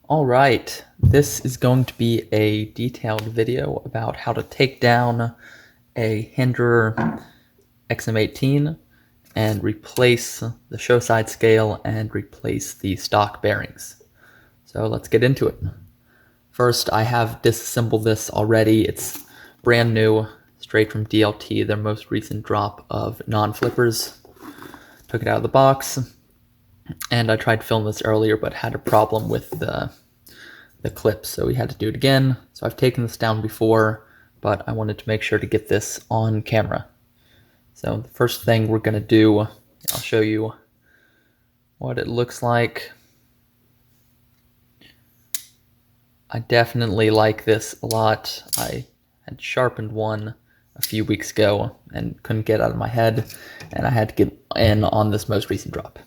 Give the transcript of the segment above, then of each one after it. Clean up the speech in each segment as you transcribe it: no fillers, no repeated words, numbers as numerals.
All right, this is going to be a detailed video about how to take down a Hinderer XM-18 and replace the show side scale and replace the stock bearings. So let's get into it. First, I have disassembled this already. It's brand new, straight from DLT, their most recent drop of non-flippers. Took it out of the box, and I tried to film this earlier but had a problem with the clips, so we had to do it again. So I've taken this down before, but I wanted to make sure to get this on camera. So the first thing we're going to do, I'll show you what it looks like. I definitely like this a lot. I had sharpened one a few weeks ago and couldn't get it out of my head, and I had to get in on this most recent drop.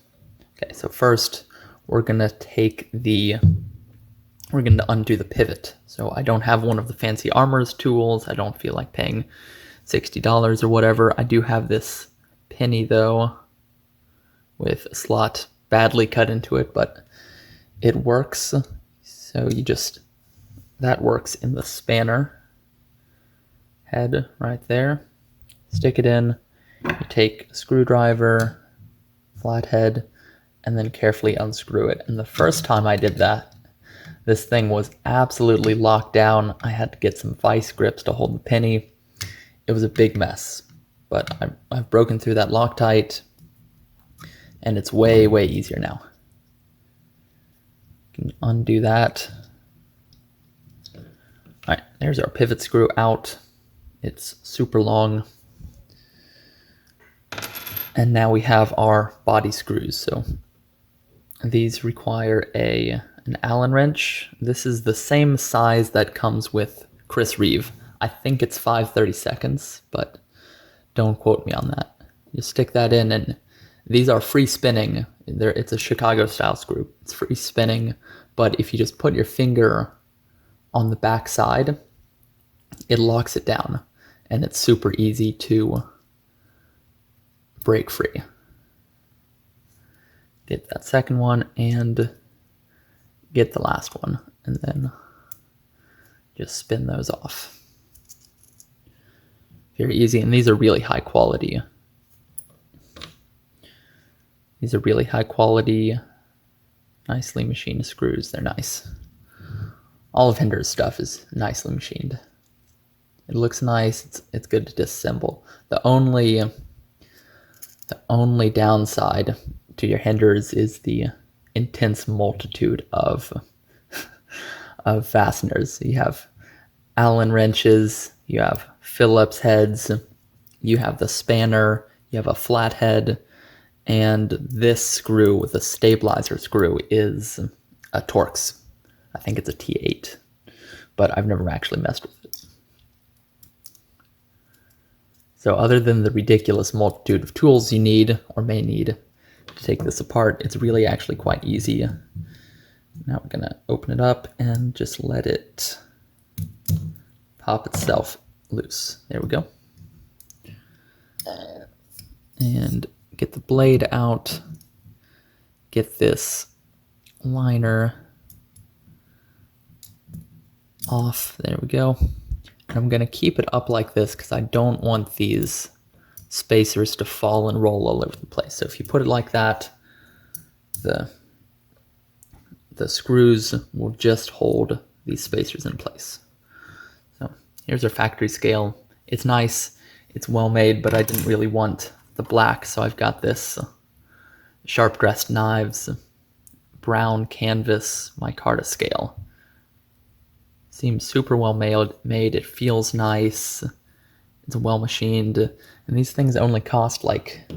Okay, so first we're going to undo the pivot. So I don't have one of the fancy Armor's tools. I don't feel like paying $60 or whatever. I do have this penny though, with a slot badly cut into it, but it works. So that works in the spanner head right there. Stick it in, you take a screwdriver, flathead, and then carefully unscrew it. And the first time I did that, this thing was absolutely locked down. I had to get some vice grips to hold the penny. It was a big mess, but I've broken through that Loctite, and it's way, way easier now. You can undo that. All right, there's our pivot screw out. It's super long. And now we have our body screws. So these require an Allen wrench. This is the same size that comes with Chris Reeve. I think it's 5/32, but don't quote me on that. You stick that in, and these are free spinning. It's a Chicago style screw. It's free spinning, but if you just put your finger on the back side, it locks it down, and it's super easy to break free. Get that second one and get the last one, and then just spin those off. Very easy, and these are really high quality. These are really high quality, nicely machined screws. They're nice. All of Hinder's stuff is nicely machined. It looks nice. It's good to disassemble. The only downside to your Hinder's is the intense multitude of fasteners. You have Allen wrenches, you have Phillips heads, you have the spanner, you have a flathead, and this screw with a stabilizer screw is a Torx. I think it's a T8, but I've never actually messed with it. So other than the ridiculous multitude of tools you need or may need to take this apart, it's really actually quite easy. Now we're gonna open it up and just let it pop itself loose. There we go. And get the blade out, get this liner off. There we go. And I'm gonna keep it up like this because I don't want these spacers to fall and roll all over the place. So if you put it like that, the screws will just hold these spacers in place. So here's our factory scale. It's nice, it's well made, but I didn't really want the black, so I've got this sharp dressed knives, brown canvas micarta scale. Seems super well made. It feels nice. It's well machined, and these things only cost like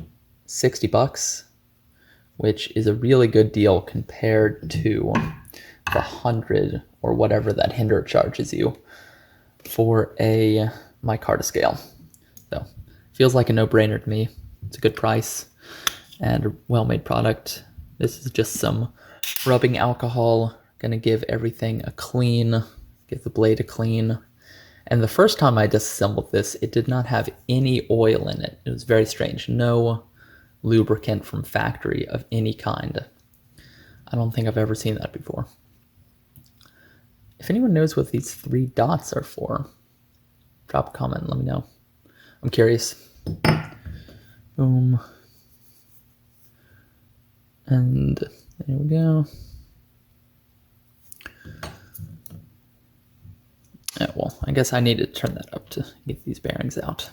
$60, which is a really good deal compared to the 100 or whatever that Hinderer charges you for a micarta scale. So feels like a no-brainer to me. It's a good price and a well-made product. This is just some rubbing alcohol. Gonna give everything a clean, give the blade a clean. And the first time I disassembled this, it did not have any oil in it. It was very strange. No lubricant from factory of any kind. I don't think I've ever seen that before. If anyone knows what these 3 dots are for, drop a comment, let me know. I'm curious. Boom. And there we go. Yeah, well, I guess I need to turn that up to get these bearings out.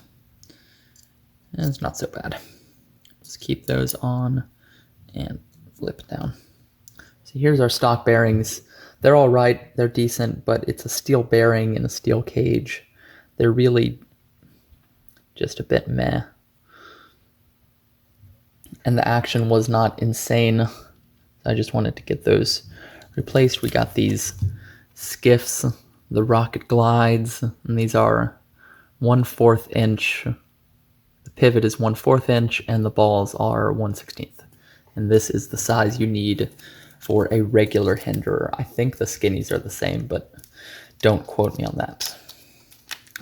And it's not so bad. Just keep those on and flip down. So here's our stock bearings. They're all right, they're decent, but it's a steel bearing in a steel cage. They're really just a bit meh. And the action was not insane. I just wanted to get those replaced. We got these Skiffs, the Rocket Glides, and these are 1/4 inch. The pivot is 1/4 inch and the balls are 1/16. And this is the size you need for a regular Hinderer. I think the skinnies are the same, but don't quote me on that.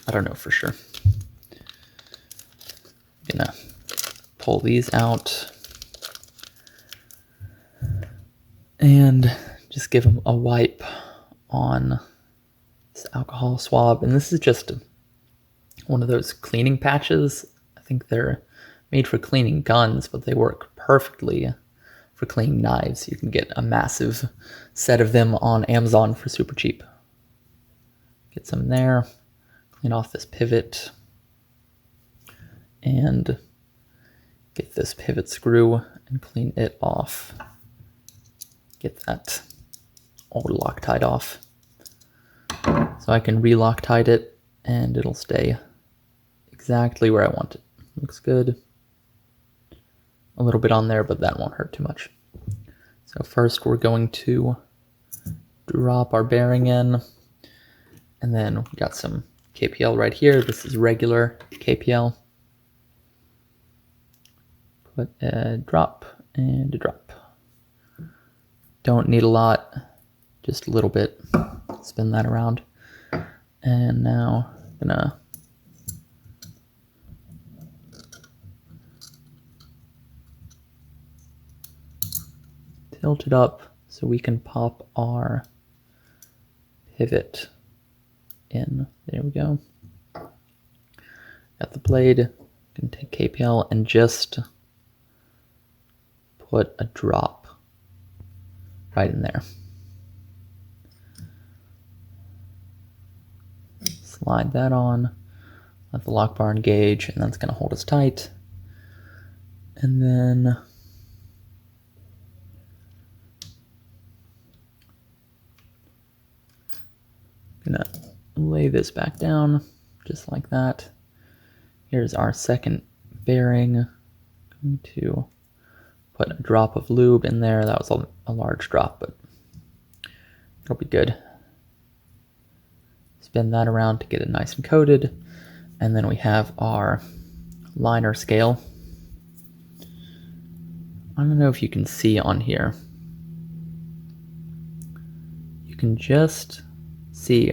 I don't know for sure. I'm gonna pull these out and just give them a wipe on this alcohol swab. And this is just one of those cleaning patches. I think they're made for cleaning guns, but they work perfectly for cleaning knives. You can get a massive set of them on Amazon for super cheap. Get some there, clean off this pivot, and get this pivot screw and clean it off. Get that old Loctite off. So I can re-Loctite it and it'll stay exactly where I want it. Looks good. A little bit on there, but that won't hurt too much. So first we're going to drop our bearing in, and then we got some KPL right here. This is regular KPL. Put a drop and a drop. Don't need a lot, just a little bit. Spin that around. And now I'm gonna tilt it up so we can pop our pivot in. There we go. Got the blade. Can take KPL and just put a drop right in there. Slide that on, let the lock bar engage, and that's going to hold us tight. And then I'm going to lay this back down just like that. Here's our second bearing. I'm going to put a drop of lube in there. That was a large drop, but it'll be good. Spin that around to get it nice and coated. And then we have our liner scale. I don't know if you can see on here. You can just see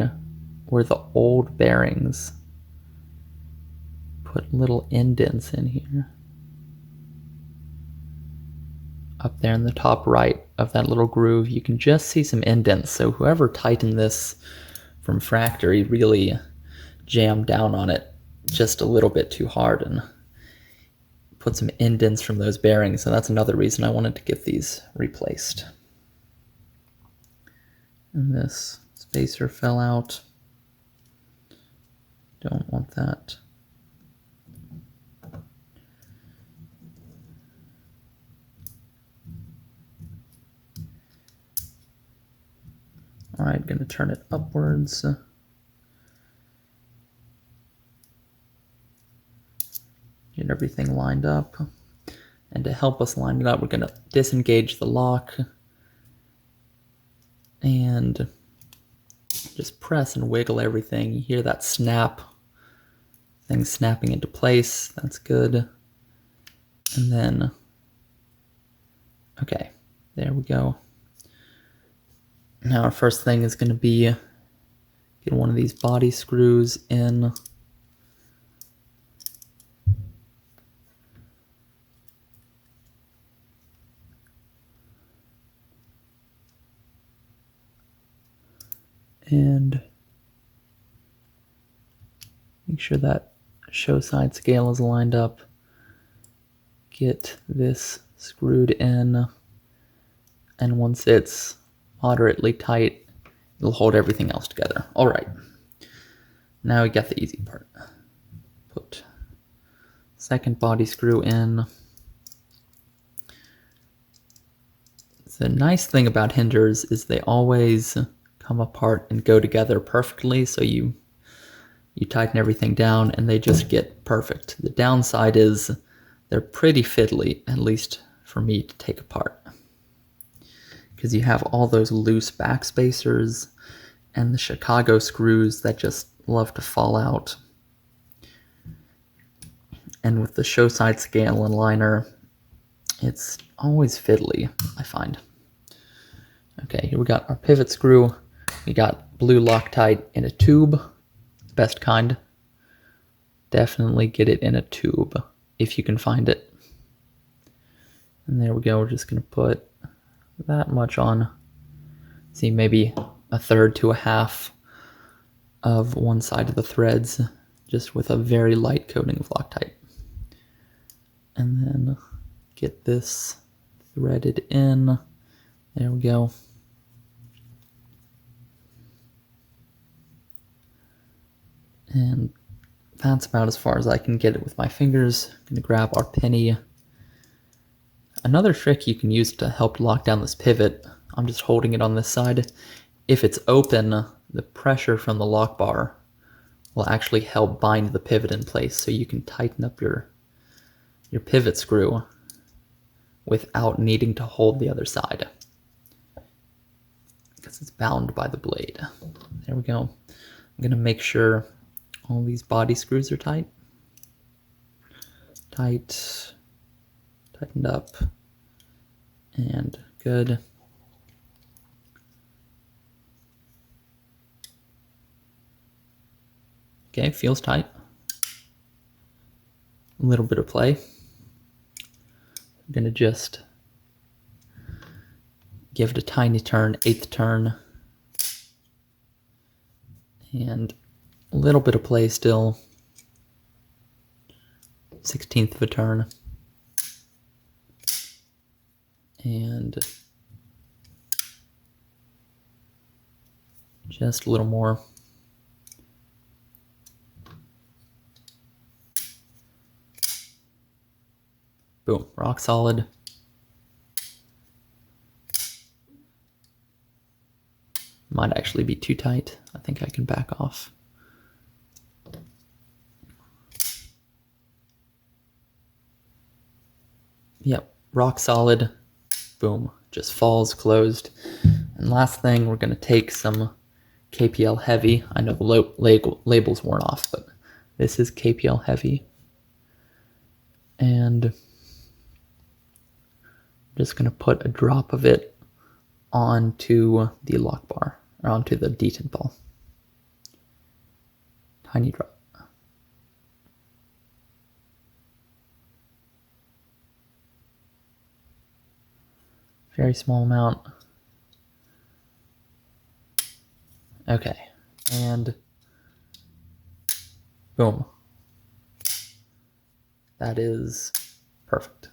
where the old bearings put little indents in here. Up there in the top right of that little groove, you can just see some indents. So whoever tightened this from factory really jammed down on it just a little bit too hard and put some indents from those bearings. So that's another reason I wanted to get these replaced. And this spacer fell out. Don't want that. All right, going to turn it upwards. Get everything lined up. And to help us line it up, we're going to disengage the lock and just press and wiggle everything. You hear that snap, things snapping into place. That's good. And then, okay, there we go. Now our first thing is going to be get one of these body screws in. And make sure that show side scale is lined up. Get this screwed in, and once it's moderately tight, it'll hold everything else together. All right, now we got the easy part. Put second body screw in. The nice thing about Hinders is they always come apart and go together perfectly, so you tighten everything down and they just get perfect. The downside is they're pretty fiddly, at least for me to take apart, because you have all those loose back spacers and the Chicago screws that just love to fall out. And with the show side scale and liner, it's always fiddly, I find. Okay, here we got our pivot screw. We got blue Loctite in a tube, best kind. Definitely get it in a tube if you can find it. And there we go, we're just gonna put that much on. See, maybe a third to a half of one side of the threads, just with a very light coating of Loctite. And then get this threaded in. There we go. And that's about as far as I can get it with my fingers. I'm gonna grab our penny. Another trick you can use to help lock down this pivot, I'm just holding it on this side. If it's open, the pressure from the lock bar will actually help bind the pivot in place, so you can tighten up your pivot screw without needing to hold the other side, because it's bound by the blade. There we go. I'm gonna make sure all these body screws are tight. Tightened up, and good. Okay, feels tight. A little bit of play. I'm gonna just give it a tiny turn, 1/8 turn, and a little bit of play still, 1/16 of a turn, and just a little more. Boom, rock solid. Might actually be too tight. I think I can back off. Yep, rock solid. Boom, just falls closed. And last thing, we're gonna take some KPL heavy. I know the label's worn off, but this is KPL heavy. And I'm just gonna put a drop of it onto the lock bar, or onto the detent ball. Tiny drop. Very small amount. Okay, and boom. That is perfect.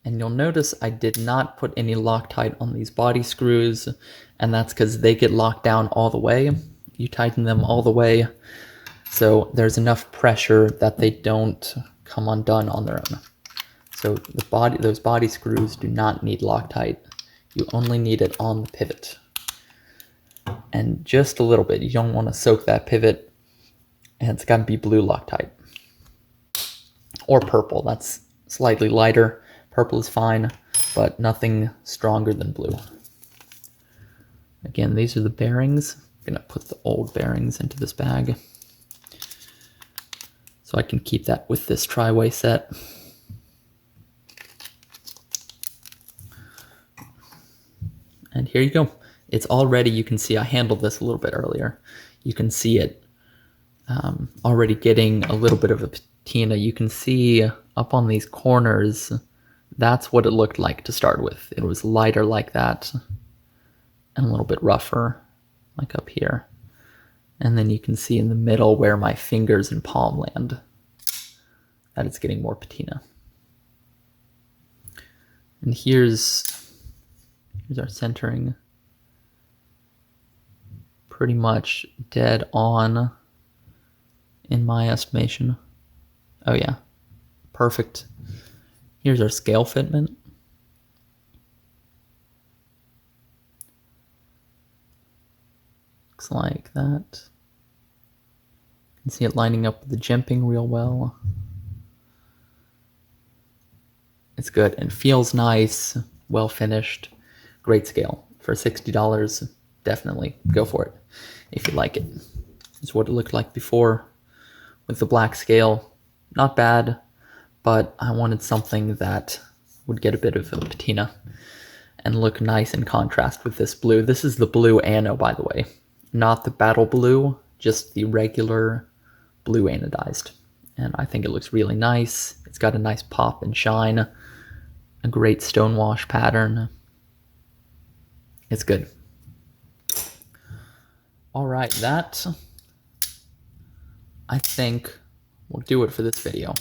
And you'll notice I did not put any Loctite on these body screws, and that's because they get locked down all the way. You tighten them all the way, so there's enough pressure that they don't come undone on their own. So those body screws do not need Loctite. You only need it on the pivot. And just a little bit. You don't want to soak that pivot, and it's got to be blue Loctite. Or purple, that's slightly lighter. Purple is fine, but nothing stronger than blue. Again, these are the bearings. I'm gonna put the old bearings into this bag, so I can keep that with this tri-way set. And here you go. It's all ready. You can see I handled this a little bit earlier. You can see it already getting a little bit of a patina. You can see up on these corners, that's what it looked like to start with. It was lighter like that and a little bit rougher. like up here. And then you can see in the middle where my fingers and palm land that it's getting more patina. And here's our centering. Pretty much dead on in my estimation. Oh yeah, perfect. Here's our scale fitment. Looks like that. You can see it lining up with the jimping real well. It's good and feels nice, well finished, great scale. For $60, definitely go for it if you like it. This is what it looked like before with the black scale. Not bad, but I wanted something that would get a bit of a patina and look nice in contrast with this blue. This is the blue anno, by the way, not the battle blue, just the regular blue anodized. And I think it looks really nice. It's got a nice pop and shine, a great stonewash pattern. It's good. All right, that I think will do it for this video.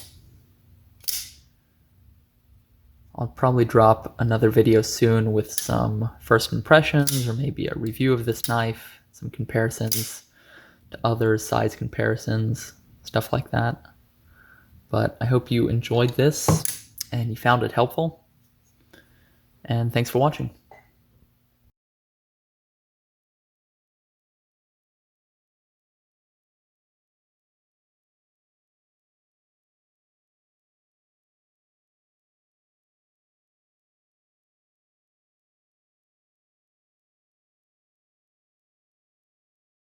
I'll probably drop another video soon with some first impressions or maybe a review of this knife, some comparisons to other size comparisons, stuff like that. But I hope you enjoyed this and you found it helpful. And thanks for watching.